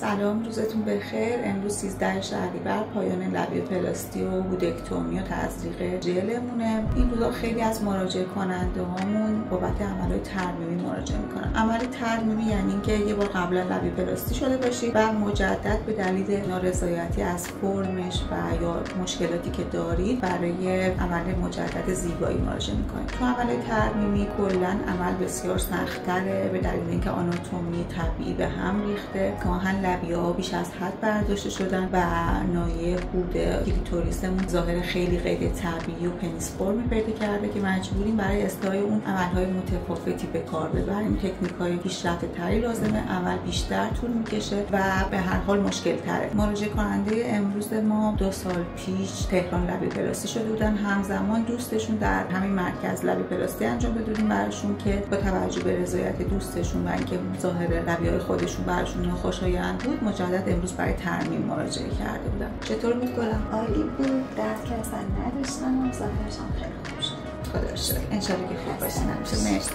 سلام، روزتون بخیر. امروز 13 شهریور پایان لبیوپلاستی و بودکتومی و تزریق ژلمونه. این روزا خیلی از مراجعه کننده هامون بابت عملهای ترمیمی مراجعه میکنن. عمل ترمیمی یعنی اینکه یه بار قبلا لبیوپلاستی شده باشی و مجدد به دلیل نارضایتی از فرمش و یا مشکلاتی که دارید برای عمل مجدد زیبایی مراجعه میکنید. تو عمل ترمیمی کلا عمل بسیار سخت‌تره به دلیل اینکه آناتومی طبیعی به هم ریخته، گاهن لبی‌ها بیش از حد برداشته شدن و نایه هود کلیتوریسمون ظاهر خیلی غیر طبیعی و پنیس فرمی پیدا کرده که مجبوریم برای اصلاح اون عمل‌های متفاوتی به کار ببریم. تکنیک‌های پیشرفته‌تری لازمه، عمل بیشتر طول می‌کشه و به هر حال مشکل‌تره. مراجعه کننده امروز ما 2 سال پیش تهران لبیوپلاستی شده بودن، همزمان دوستشون در همین مرکز لبیوپلاستی انجام داده بودیم براشون که با توجه به رضایت دوستشون و اینکه ظاهر لبی‌های خودشون براشون ناخوشایند بود، مجدد امروز برای ترمیم مراجعه کرده بودم. چطور بود گلم؟ عالی بود. درد که اصلا نداشتم و ظاهرش هم خیلی خوب شد. خدا رو شکر. ان شاءالله که خوب باشین. مرسی.